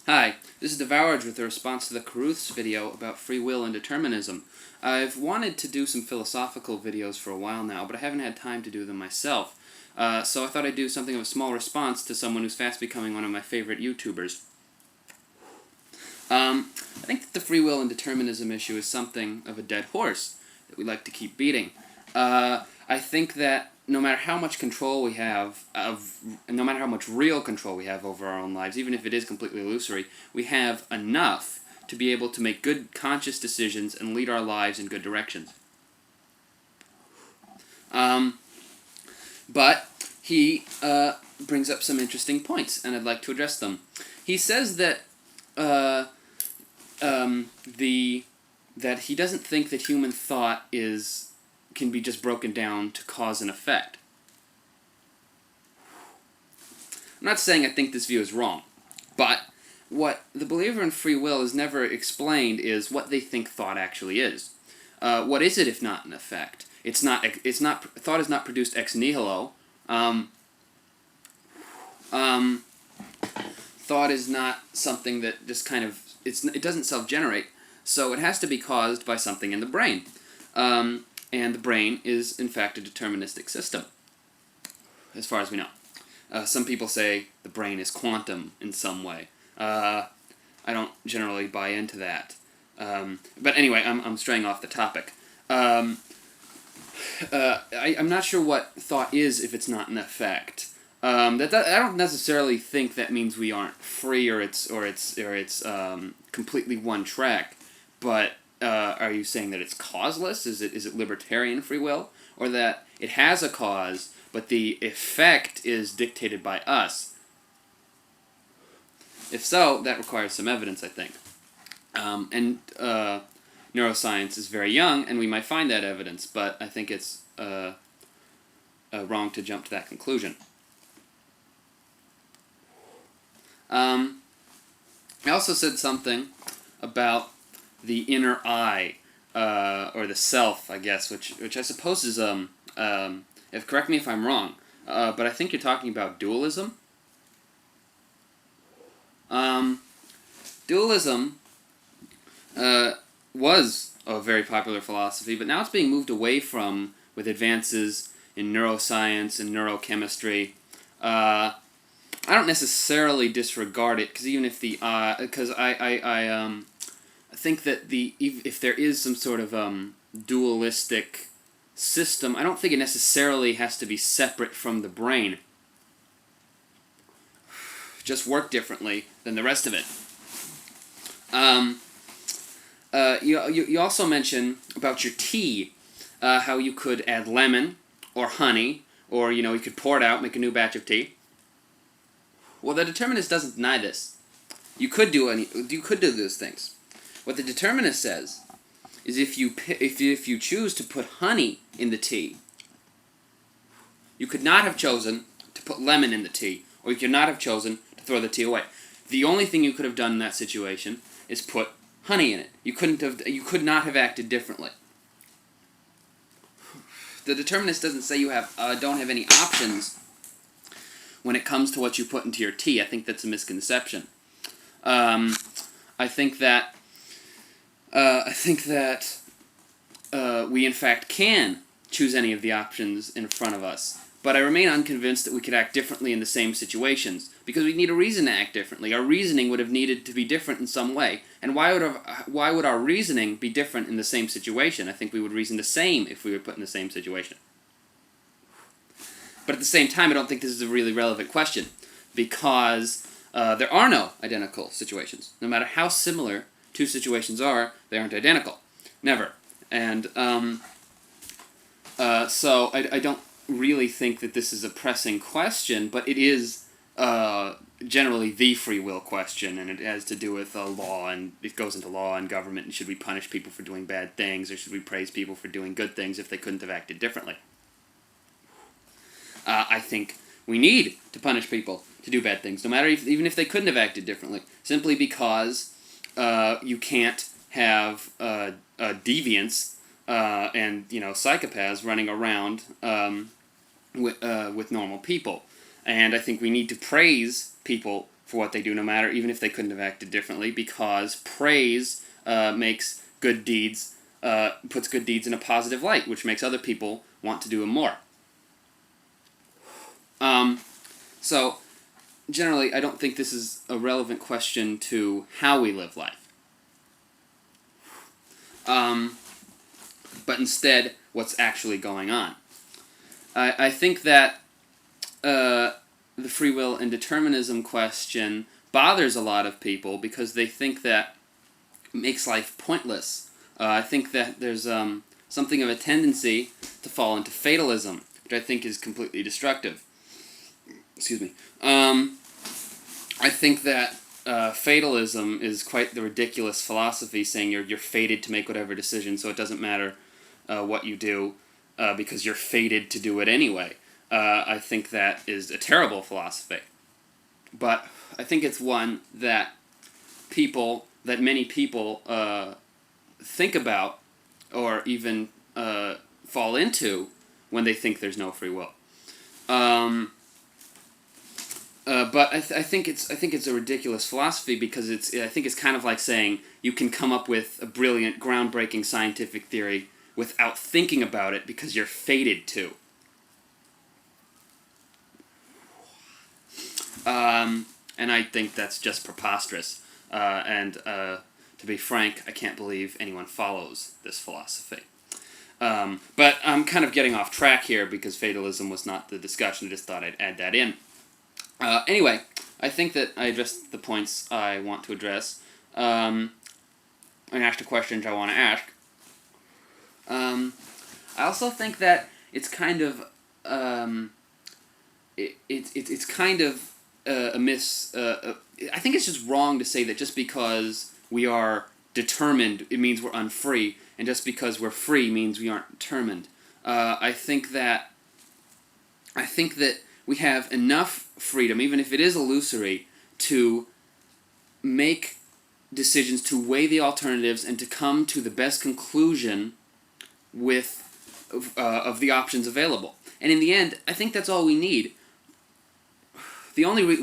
Hi, this is Devourage with a response to the Caruth's video about free will and determinism. I've wanted to do some philosophical videos for a while now, but I haven't had time to do them myself. So I thought I'd do something of a small response to someone who's fast becoming one of my favorite YouTubers. I think that the free will and determinism issue is something of a dead horse that we like to keep beating. I think that no matter how much control we have, no matter how much real control we have over our own lives, even if it is completely illusory, we have enough to be able to make good, conscious decisions and lead our lives in good directions. But he brings up some interesting points, and I'd like to address them. He says that that he doesn't think that human thought can be just broken down to cause and effect. I'm not saying I think this view is wrong, but what the believer in free will has never explained is what they think thought actually is. What is it if not an effect? It's not. Thought is not produced ex nihilo. Thought is not something that just kind of it doesn't self-generate. So it has to be caused by something in the brain. And the brain is, in fact, a deterministic system, as far as we know. Some people say the brain is quantum in some way. I don't generally buy into that. But anyway, I'm straying off the topic. I'm not sure what thought is if it's not an effect. I don't necessarily think that means we aren't free or it's completely one track. But are you saying that it's causeless? Is it libertarian free will, or that it has a cause, but the effect is dictated by us? If so, that requires some evidence, I think. Neuroscience is very young, and we might find that evidence, but I think it's wrong to jump to that conclusion. I also said something about the inner eye, or the self, I guess, which I suppose is correct me if I'm wrong, but I think you're talking about dualism. Dualism was a very popular philosophy, but now it's being moved away from with advances in neuroscience and neurochemistry. I don't necessarily disregard it, because even if I think that if there is some sort of dualistic system, I don't think it necessarily has to be separate from the brain. Just work differently than the rest of it. You also mention about your tea, how you could add lemon or honey, or you could pour it out, make a new batch of tea. Well, the determinist doesn't deny this. You could do those things. What the determinist says is if you choose to put honey in the tea, you could not have chosen to put lemon in the tea, or you could not have chosen to throw the tea away. The only thing you could have done in that situation is put honey in it. You could not have acted differently. The determinist doesn't say you don't have any options when it comes to what you put into your tea. I think that's a misconception. I think that we in fact can choose any of the options in front of us, but I remain unconvinced that we could act differently in the same situations, because we need a reason to act differently. Our reasoning would have needed to be different in some way, and why would our reasoning be different in the same situation? I think we would reason the same if we were put in the same situation. But at the same time, I don't think this is a really relevant question, because there are no identical situations. No matter how similar two situations are, they aren't identical. Never. And so I don't really think that this is a pressing question, but it is generally the free will question, and it has to do with law, and it goes into law and government, and should we punish people for doing bad things, or should we praise people for doing good things if they couldn't have acted differently? I think we need to punish people to do bad things, no matter even if they couldn't have acted differently, simply because you can't have deviants and psychopaths running around with normal people. And I think we need to praise people for what they do, no matter, even if they couldn't have acted differently, because praise makes good deeds, puts good deeds in a positive light, which makes other people want to do them more. So, generally, I don't think this is a relevant question to how we live life. But instead, what's actually going on. I think that the free will and determinism question bothers a lot of people because they think that it makes life pointless. I think that there's something of a tendency to fall into fatalism, which I think is completely destructive. Excuse me. I think that fatalism is quite the ridiculous philosophy, saying you're fated to make whatever decision, so it doesn't matter what you do because you're fated to do it anyway. I think that is a terrible philosophy. But I think it's one that many people think about or even fall into when they think there's no free will. But I think it's a ridiculous philosophy because I think it's kind of like saying you can come up with a brilliant, groundbreaking scientific theory without thinking about it because you're fated to. And I think that's just preposterous. And to be frank, I can't believe anyone follows this philosophy. But I'm kind of getting off track here because fatalism was not the discussion. I just thought I'd add that in. Anyway, I think that I addressed the points I want to address. And asked the questions I want to ask. I also think that it's kind of it's kind of a miss. I think it's just wrong to say that just because we are determined, it means we're unfree, and just because we're free means we aren't determined. I think that we have enough freedom, even if it is illusory, to make decisions, to weigh the alternatives, and to come to the best conclusion of the options available. And in the end, I think that's all we need. The only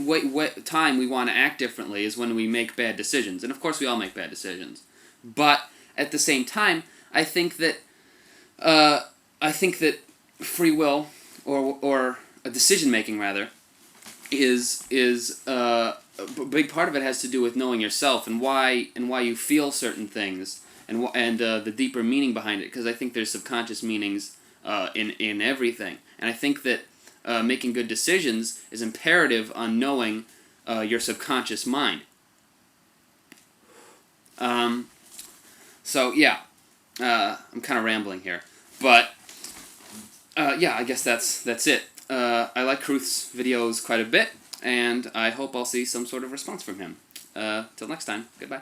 time we want to act differently is when we make bad decisions. And of course we all make bad decisions. But at the same time, I think that free will, or a decision making rather, is a big part of it has to do with knowing yourself and why you feel certain things and the deeper meaning behind it, because I think there's subconscious meanings in everything, and I think that making good decisions is imperative on knowing your subconscious mind. So yeah, I'm kind of rambling here, but yeah, I guess that's it. I like Kruth's videos quite a bit, and I hope I'll see some sort of response from him. Till next time, goodbye.